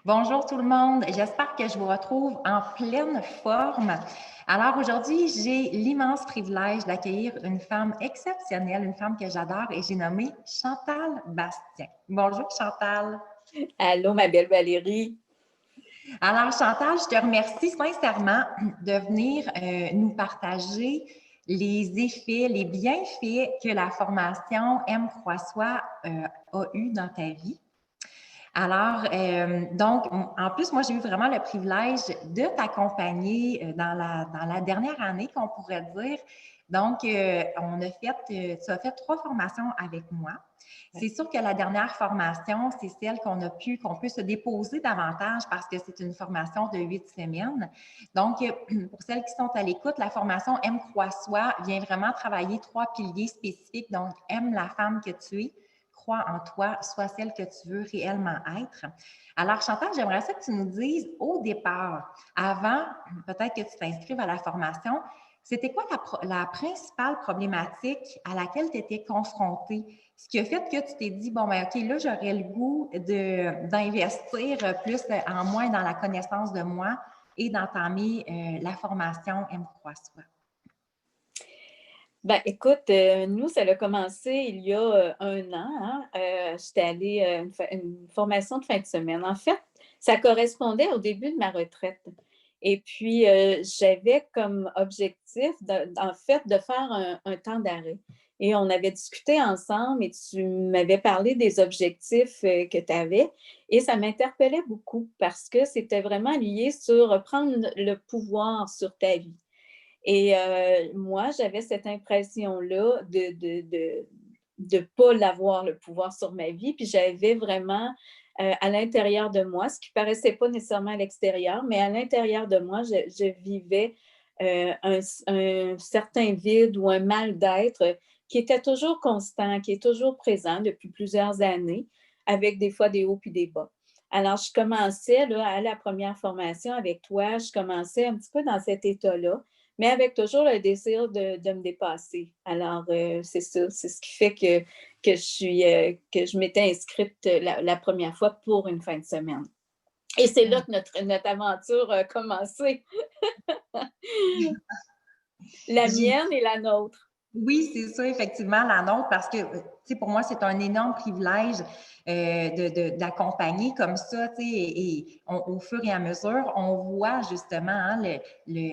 Bonjour tout le monde, j'espère que je vous retrouve en pleine forme. Alors aujourd'hui, j'ai l'immense privilège d'accueillir une femme exceptionnelle, une femme que j'adore et j'ai nommé Chantal Bastien. Bonjour Chantal. Allô, ma belle Valérie. Alors Chantal, je te remercie sincèrement de venir nous partager les effets, les bienfaits que la formation M Croix-Soi a eu dans ta vie. Alors, donc, en plus, moi, j'ai eu vraiment le privilège de t'accompagner dans la dernière année, qu'on pourrait dire. Donc, tu as fait 3 formations avec moi. C'est sûr que la dernière formation, c'est celle qu'on peut se déposer davantage parce que c'est une formation de 8 semaines. Donc, pour celles qui sont à l'écoute, la formation Aime, crois, soi vient vraiment travailler 3 piliers spécifiques. Donc, aime la femme que tu es, crois en toi, sois celle que tu veux réellement être. Alors, Chantal, j'aimerais ça que tu nous dises au départ, avant peut-être que tu t'inscrives à la formation, c'était quoi la principale problématique à laquelle tu étais confrontée? Ce qui a fait que tu t'es dit, bon, ben, OK, là, j'aurais le goût d'investir plus en moi et dans la connaissance de moi et d'entamer la formation M3-Soi. Ben, écoute, nous, ça a commencé il y a 1 an. Hein. J'étais allée à une formation de fin de semaine. En fait, ça correspondait au début de ma retraite. Et puis, j'avais comme objectif, en fait, de faire un temps d'arrêt. Et on avait discuté ensemble et tu m'avais parlé des objectifs que tu avais. Et ça m'interpellait beaucoup parce que c'était vraiment lié sur prendre le pouvoir sur ta vie. Et moi, j'avais cette impression-là de pas l'avoir, le pouvoir sur ma vie. Puis j'avais vraiment à l'intérieur de moi, ce qui paraissait pas nécessairement à l'extérieur, mais à l'intérieur de moi, je vivais un certain vide ou un mal-d'être qui était toujours constant, qui est toujours présent depuis plusieurs années, avec des fois des hauts puis des bas. Alors, je commençais là, à la première formation avec toi, je commençais un petit peu dans cet état-là, mais avec toujours le désir de me dépasser. Alors, c'est ça, c'est ce qui fait que je m'étais inscrite la première fois pour une fin de semaine. Et c'est là que notre aventure a commencé. La mienne et la nôtre. Oui, c'est ça, effectivement, la nôtre, parce que, tu sais, pour moi, c'est un énorme privilège d'accompagner comme ça, tu sais, au fur et à mesure, on voit justement hein,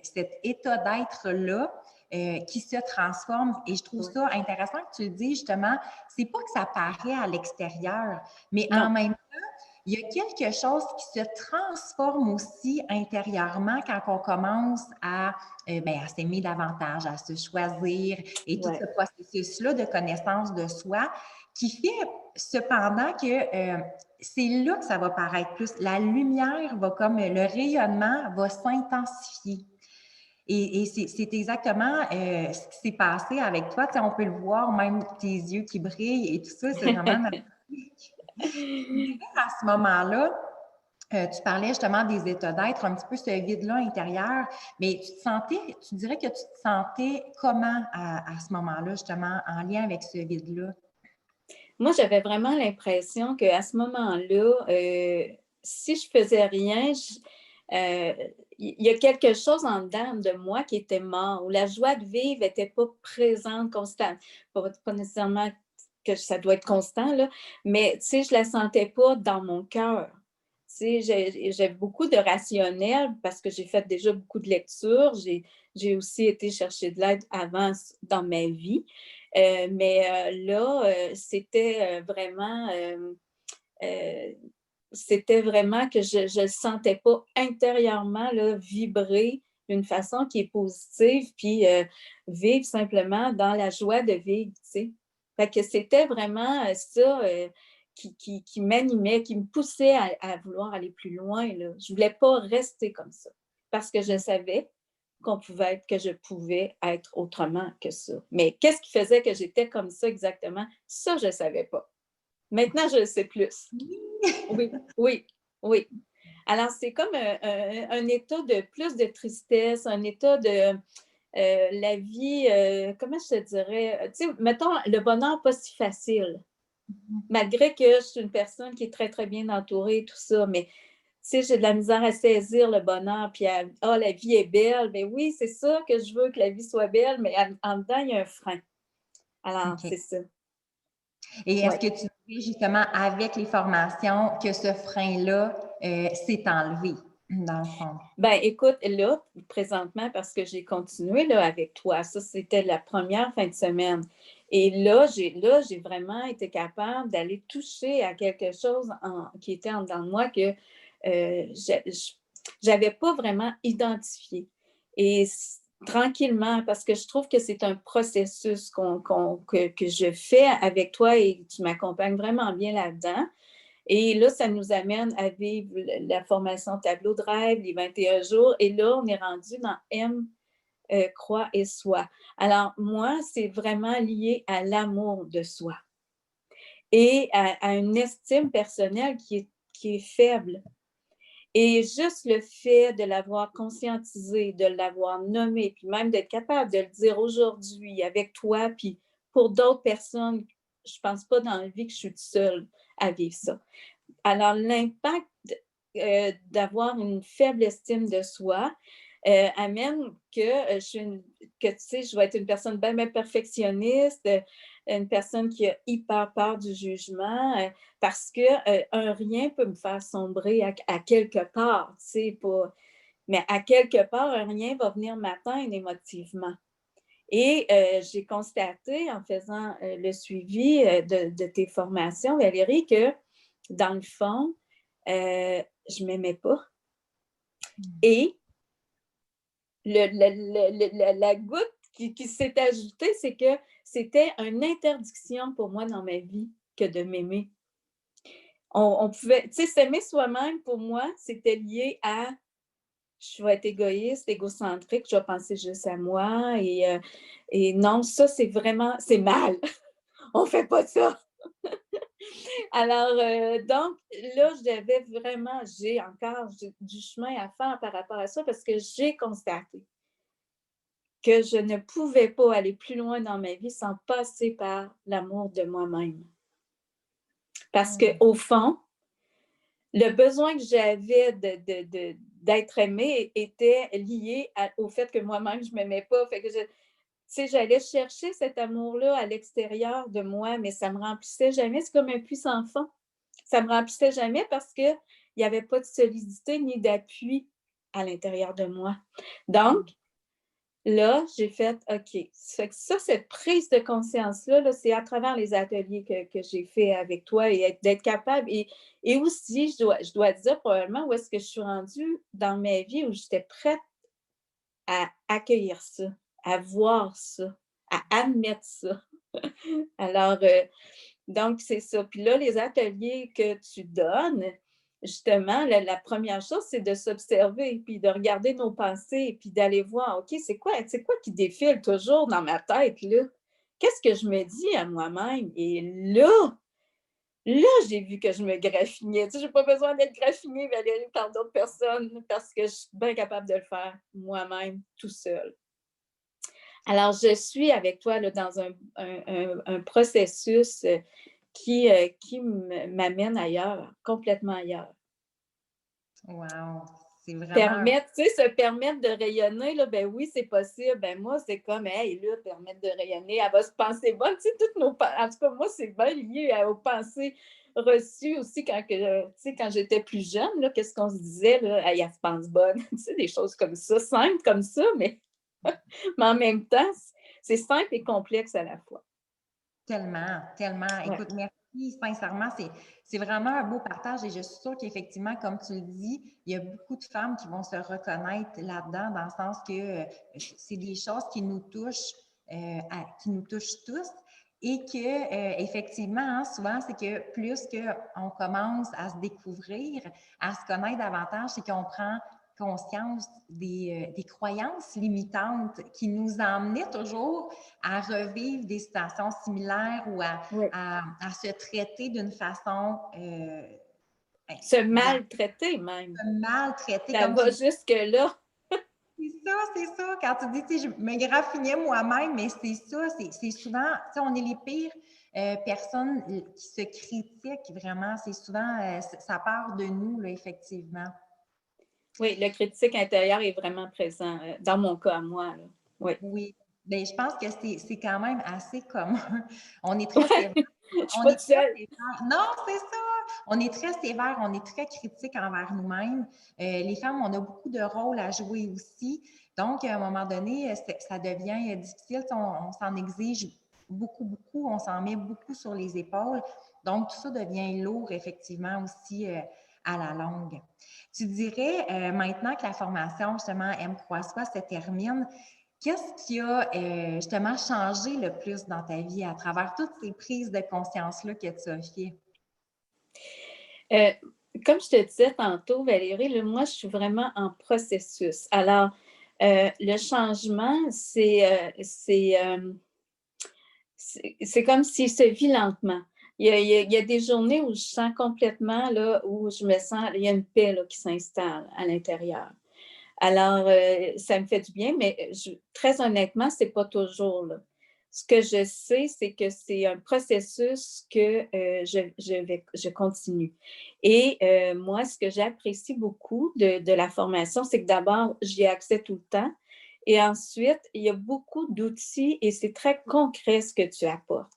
cet état d'être-là qui se transforme. Et je trouve ça intéressant que tu le dis, justement, c'est pas que ça paraît à l'extérieur, mais en même temps, il y a quelque chose qui se transforme aussi intérieurement quand on commence à s'aimer davantage, à se choisir et tout ce processus-là de connaissance de soi qui fait cependant que c'est là que ça va paraître plus. La lumière va comme le rayonnement va s'intensifier. Et c'est exactement ce qui s'est passé avec toi. Tu sais, on peut le voir, même tes yeux qui brillent et tout ça, c'est vraiment magnifique. À ce moment-là, tu parlais justement des états d'être, un petit peu ce vide-là intérieur, mais tu dirais que tu te sentais comment à ce moment-là, justement, en lien avec ce vide-là? Moi, j'avais vraiment l'impression qu'à ce moment-là, si je faisais rien, il y a quelque chose en dedans de moi qui était mort, où la joie de vivre n'était pas présente, constante. Pas nécessairement que ça doit être constant, là, mais tu sais, je ne la sentais pas dans mon cœur. Tu sais, j'ai beaucoup de rationnel parce que j'ai fait déjà beaucoup de lectures. J'ai aussi été chercher de l'aide avant dans ma vie. Mais là, c'était vraiment que je ne sentais pas intérieurement là, vibrer d'une façon qui est positive, puis vivre simplement dans la joie de vivre, tu sais. Fait que c'était vraiment ça qui m'animait, qui me poussait à vouloir aller plus loin, là. Je ne voulais pas rester comme ça parce que je savais que je pouvais être autrement que ça. Mais qu'est-ce qui faisait que j'étais comme ça exactement? Ça, je ne savais pas. Maintenant, je le sais plus. Oui, oui, oui. Alors, c'est comme un état de plus de tristesse, un état de la vie, comment je te dirais? Tu sais, mettons, le bonheur pas si facile. Malgré que je suis une personne qui est très, très bien entourée et tout ça, mais sais, j'ai de la misère à saisir le bonheur, puis la vie est belle. Ben oui, c'est ça que je veux, que la vie soit belle, mais en dedans, il y a un frein. Alors, OK. c'est ça. Et est-ce Ouais. que tu dis justement avec les formations que ce frein-là s'est enlevé, dans le fond? Ben, écoute, là, présentement, parce que j'ai continué là, avec toi, ça, c'était la première fin de semaine. Et là, j'ai vraiment été capable d'aller toucher à quelque chose qui était en dedans de moi que j'avais pas vraiment identifié. Et tranquillement, parce que je trouve que c'est un processus que je fais avec toi et tu m'accompagnes vraiment bien là-dedans. Et là, ça nous amène à vivre la formation tableau de rêve, les 21 jours. Et là, on est rendu dans M, croix et soi. Alors, moi, c'est vraiment lié à l'amour de soi et à une estime personnelle qui est faible. Et juste le fait de l'avoir conscientisé, de l'avoir nommé, puis même d'être capable de le dire aujourd'hui avec toi, puis pour d'autres personnes, je ne pense pas dans la vie que je suis seule à vivre ça. Alors, l'impact d'avoir une faible estime de soi amène je vais être une personne bien perfectionniste, une personne qui a hyper peur du jugement, parce qu'un rien peut me faire sombrer à quelque part, mais à quelque part, un rien va venir m'atteindre émotivement. Et j'ai constaté en faisant le suivi de tes formations, Valérie, que dans le fond, je ne m'aimais pas. Et la goutte qui s'est ajoutée, c'est que c'était une interdiction pour moi dans ma vie que de m'aimer. On pouvait, tu sais, s'aimer soi-même, pour moi, c'était lié à je vais être égoïste, égocentrique, je vais penser juste à moi. Et non, ça, c'est vraiment, c'est mal. On ne fait pas ça. Alors, donc, là, j'ai encore du chemin à faire par rapport à ça parce que j'ai constaté que je ne pouvais pas aller plus loin dans ma vie sans passer par l'amour de moi-même. Parce qu'au fond, le besoin que j'avais d'être aimée était lié au fait que moi-même, je ne m'aimais pas. Fait que j'allais chercher cet amour-là à l'extérieur de moi, mais ça ne me remplissait jamais. C'est comme un puits sans fond. Ça ne me remplissait jamais parce qu'il n'y avait pas de solidité ni d'appui à l'intérieur de moi. Donc, là, j'ai fait OK. Ça, cette prise de conscience-là, là, c'est à travers les ateliers que j'ai fait avec toi et d'être capable. Et aussi, je dois dire probablement où est-ce que je suis rendue dans ma vie où j'étais prête à accueillir ça, à voir ça, à admettre ça. Alors, donc, c'est ça. Puis là, les ateliers que tu donnes, justement, la première chose, c'est de s'observer, puis de regarder nos pensées, puis d'aller voir, OK, c'est quoi qui défile toujours dans ma tête, là? Qu'est-ce que je me dis à moi-même? Et là, j'ai vu que je me graffinais. Tu sais, je n'ai pas besoin d'être graffinée, Valérie, par d'autres personnes, parce que je suis bien capable de le faire moi-même, tout seul. Alors, je suis avec toi là, dans un processus qui m'amène ailleurs, complètement ailleurs. Wow! C'est vraiment... Se permettre de rayonner, là, ben oui, c'est possible. Ben moi, c'est comme, hey, là, permettre de rayonner, elle va se penser bonne. Tu sais, en tout cas, moi, c'est bien lié aux pensées reçues aussi quand j'étais plus jeune, là, qu'est-ce qu'on se disait, là, hey, elle se pense bonne. Tu sais, des choses comme ça, simples comme ça, mais en même temps, c'est simple et complexe à la fois. Tellement, tellement. Ouais. Écoute, merci. Sincèrement, c'est vraiment un beau partage et je suis sûre qu'effectivement, comme tu le dis, il y a beaucoup de femmes qui vont se reconnaître là-dedans, dans le sens que c'est des choses qui nous touchent tous et que effectivement, hein, souvent, c'est que plus qu'on commence à se découvrir, à se connaître davantage, c'est qu'on prend conscience des croyances limitantes qui nous emmenaient toujours à revivre des situations similaires ou à se traiter d'une façon... se maltraiter même. Se maltraiter. Ça va jusque-là. C'est ça. Quand tu dis, je me graffinais moi-même, mais c'est ça, c'est souvent, on est les pires personne qui se critique vraiment. C'est souvent, ça part de nous, là, effectivement. Oui, le critique intérieur est vraiment présent, dans mon cas à moi, là. Oui. Oui. Bien, je pense que c'est quand même assez commun. On est très Ouais, sévère. je suis On pas est toute très seule. sévère. Non, c'est ça. On est très sévère, on est très critique envers nous-mêmes. Les femmes, on a beaucoup de rôles à jouer aussi. Donc, à un moment donné, ça devient difficile. On s'en exige beaucoup, beaucoup. On s'en met beaucoup sur les épaules. Donc, tout ça devient lourd, effectivement, aussi à la longue. Tu dirais, maintenant que la formation, justement, M Croix-Soi se termine, qu'est-ce qui a justement changé le plus dans ta vie à travers toutes ces prises de conscience-là que tu as fait? Euh, Comme je te disais tantôt, Valérie, là, moi, je suis vraiment en processus. Alors, le changement, c'est comme s'il se vit lentement. Il y a des journées où je sens complètement, là, où je me sens, il y a une paix là, qui s'installe à l'intérieur. Alors, ça me fait du bien, mais très honnêtement, c'est pas toujours là. Ce que je sais, c'est que c'est un processus que je continue. Et moi, ce que j'apprécie beaucoup de la formation, c'est que d'abord, j'y ai accès tout le temps. Et ensuite, il y a beaucoup d'outils et c'est très concret ce que tu apportes.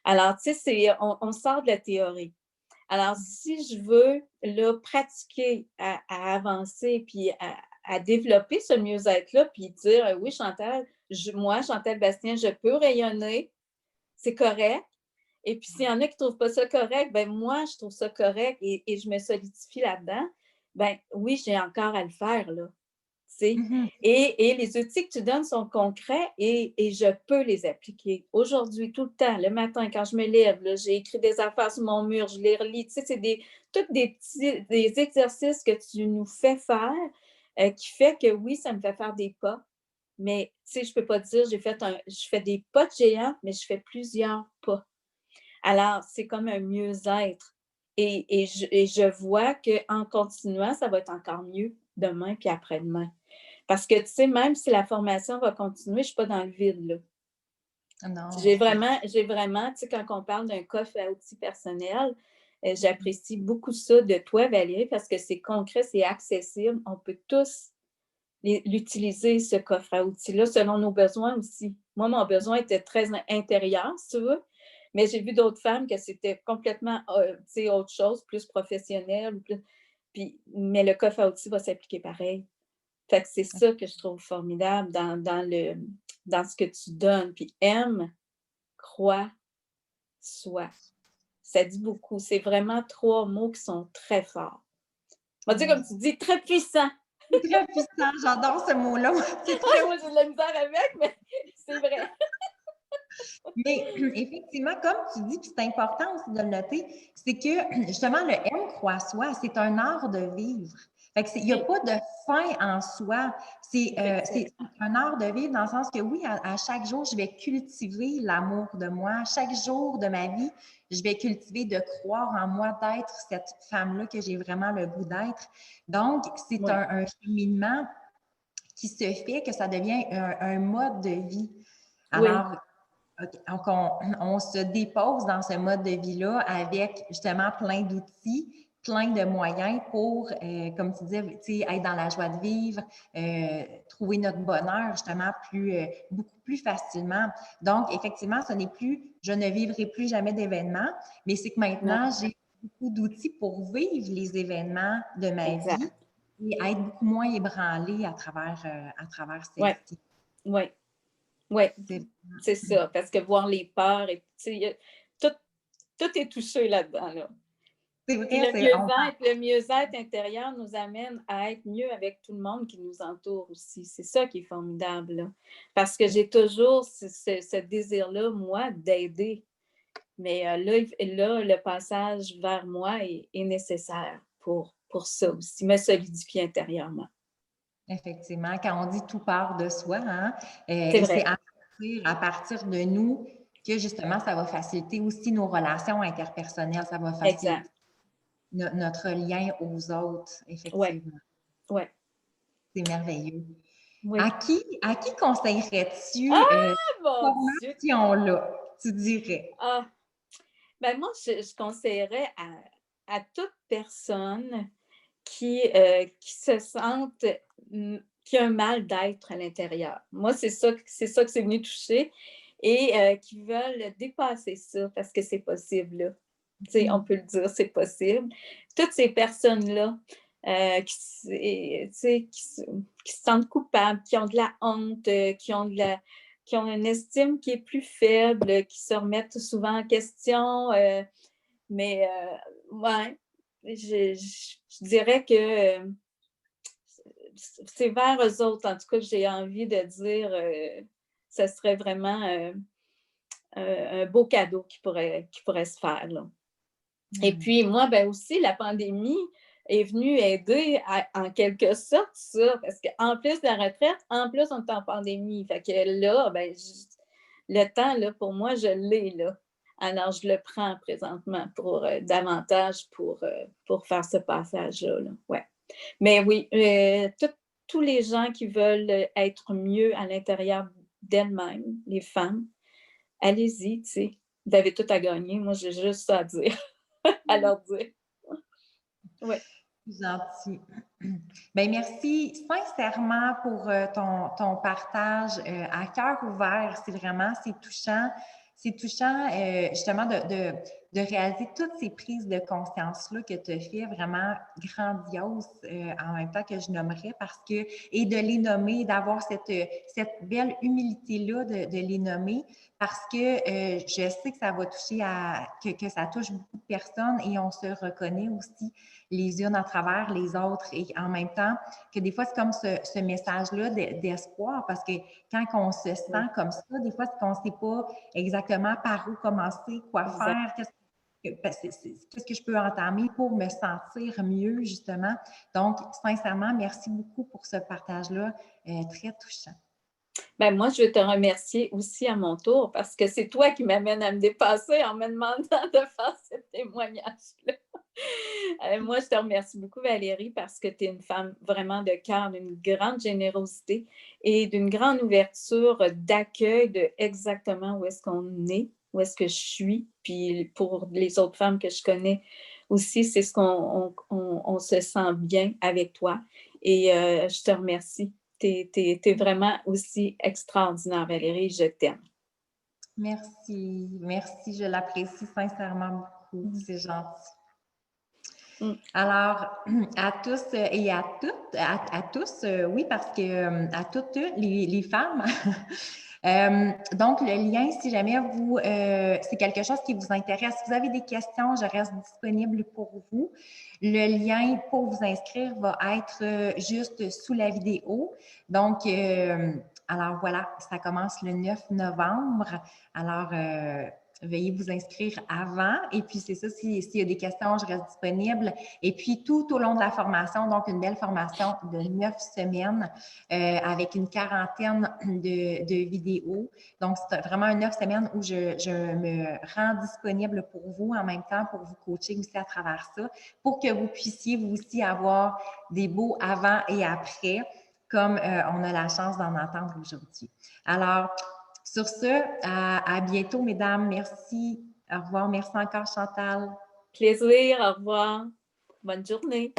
Alors, tu sais, on sort de la théorie. Alors, si je veux là, pratiquer à avancer puis à développer ce mieux-être-là, puis dire oui, Chantal, moi, Chantal Bastien, je peux rayonner, c'est correct. Et puis, s'il y en a qui ne trouvent pas ça correct, ben moi, je trouve ça correct et je me solidifie là-dedans. Ben oui, j'ai encore à le faire, là. Mhm. Et les outils que tu donnes sont concrets et je peux les appliquer. Aujourd'hui, tout le temps, le matin, quand je me lève, là, j'ai écrit des affaires sur mon mur, je les relis. Tu sais, c'est tous des petits des exercices que tu nous fais faire qui fait que oui, ça me fait faire des pas. Mais tu sais, je ne peux pas dire je fais des pas de géant, mais je fais plusieurs pas. Alors, c'est comme un mieux-être. Et je vois qu'en continuant, ça va être encore mieux demain puis après-demain. Parce que, tu sais, même si la formation va continuer, je ne suis pas dans le vide, là. Non, c'est J'ai vraiment, tu sais, quand on parle d'un coffre à outils personnel, j'apprécie beaucoup ça de toi, Valérie, parce que c'est concret, c'est accessible. On peut tous l'utiliser, ce coffre à outils-là, selon nos besoins aussi. Moi, mon besoin était très intérieur, si tu veux, mais j'ai vu d'autres femmes que c'était complètement, tu sais, autre chose, plus professionnel. Mais le coffre à outils va s'appliquer pareil. Fait que c'est ça que je trouve formidable dans ce que tu donnes. Puis aime, crois, sois. Ça dit beaucoup. C'est vraiment 3 mots qui sont très forts. On va dire, comme tu dis, très puissants. très puissant. J'adore ce mot-là. C'est très. Moi, j'ai de la misère avec, mais c'est vrai. Mais effectivement, comme tu dis, puis c'est important aussi de le noter, c'est que justement, le M croix-soi, c'est un art de vivre. Fait que il n'y a Oui, pas de fin en soi. C'est effectivement. un art de vivre dans le sens que oui, à chaque jour, je vais cultiver l'amour de moi. Chaque jour de ma vie, je vais cultiver de croire en moi, d'être cette femme-là que j'ai vraiment le goût d'être. Donc, c'est Oui, un cheminement qui se fait que ça devient un mode de vie. oui, Alors, donc, on se dépose dans ce mode de vie-là avec justement plein d'outils, plein de moyens pour, comme tu disais, être dans la joie de vivre, trouver notre bonheur justement beaucoup plus facilement. Donc, effectivement, ce n'est plus, je ne vivrai plus jamais d'événements, mais c'est que non, maintenant, j'ai beaucoup d'outils pour vivre les événements de ma vie exact. et être beaucoup moins ébranlée à travers Oui, celle-ci. oui, oui, C'est c'est ça. Parce que voir les peurs, et, tu sais, tout, tout est touché là-dedans, là. c'est Puis vrai, c'est, on le mieux-être intérieur nous amène à être mieux avec tout le monde qui nous entoure aussi. C'est ça qui est formidable, là. Parce que j'ai toujours ce désir-là, moi, d'aider. Mais là, le passage vers moi est nécessaire pour ça aussi, me solidifier intérieurement. effectivement, quand on dit tout part de soi, hein, C'est et c'est vrai. à partir de nous que justement, ça va faciliter aussi nos relations interpersonnelles, ça va faciliter Exact. notre lien aux autres, Oui, effectivement. oui, C'est merveilleux. oui. À qui conseillerais-tu Ah, mon Dieu! cette formation-là, tu dirais? Ah! Ben moi, je conseillerais à toute personne qui se sentent, qui a un mal d'être à l'intérieur. Moi, c'est ça que c'est venu toucher et qui veulent dépasser ça parce que c'est possible, là. Tu sais, on peut le dire, c'est possible. Toutes ces personnes-là, tu sais, qui se sentent coupables, qui ont de la honte, qui ont une estime qui est plus faible, qui se remettent souvent en question, mais ouais, je dirais que c'est vers eux autres, en tout cas, que j'ai envie de dire, ce serait vraiment un beau cadeau qui pourrait se faire, là. Et puis, moi, ben aussi, la pandémie est venue aider en quelque sorte ça, parce qu'en plus de la retraite, en plus, on est en pandémie. Fait que là, ben, le temps, là, pour moi, je l'ai, là. Alors, je le prends présentement pour davantage pour faire ce passage-là. Là. Ouais. Mais oui, tous les gens qui veulent être mieux à l'intérieur d'elles-mêmes, les femmes, allez-y, tu sais. Vous avez tout à gagner. Moi, j'ai juste ça à dire, à leur dire. Oui. Gentil. Bien, merci sincèrement pour ton partage à cœur ouvert. C'est touchant justement de réaliser toutes ces prises de conscience-là que tu as fait vraiment grandioses en même temps que je nommerais et de les nommer, d'avoir cette belle humilité-là de les nommer parce que je sais que ça va toucher que ça touche beaucoup de personnes et on se reconnaît aussi les unes à travers les autres et en même temps que des fois, c'est comme ce message-là d'espoir parce que quand on se sent comme ça, des fois, c'est qu'on ne sait pas exactement par où commencer, quoi faire, qu'est-ce que je peux entamer pour me sentir mieux, justement. Donc, sincèrement, merci beaucoup pour ce partage-là, très touchant. Ben moi, je veux te remercier aussi à mon tour parce que c'est toi qui m'amène à me dépasser en me demandant de faire ce témoignage-là. Moi, je te remercie beaucoup, Valérie, parce que tu es une femme vraiment de cœur, d'une grande générosité et d'une grande ouverture d'accueil de exactement où est-ce qu'on est, où est-ce que je suis. Puis pour les autres femmes que je connais aussi, c'est ce on se sent bien avec toi. Et je te remercie. Tu es vraiment aussi extraordinaire, Valérie. Je t'aime. Merci, merci, je l'apprécie sincèrement beaucoup, c'est gentil. Alors, à tous et à toutes, à tous, oui, parce que à toutes les femmes. Donc, le lien, si jamais c'est quelque chose qui vous intéresse, si vous avez des questions, je reste disponible pour vous. Le lien pour vous inscrire va être juste sous la vidéo. Donc, alors voilà, ça commence le 9 novembre. Alors, veuillez vous inscrire avant. Et puis, c'est ça, s'il y a des questions, je reste disponible. Et puis, tout au long de la formation, donc une belle formation de 9 semaines avec une quarantaine de vidéos. Donc, c'est vraiment 9 semaines où je me rends disponible pour vous en même temps pour vous coacher aussi à travers ça, pour que vous puissiez vous aussi avoir des beaux avant et après, comme on a la chance d'en entendre aujourd'hui. Alors, sur ce, à bientôt, mesdames. Merci. Au revoir. Merci encore, Chantal. Plaisir. Au revoir. Bonne journée.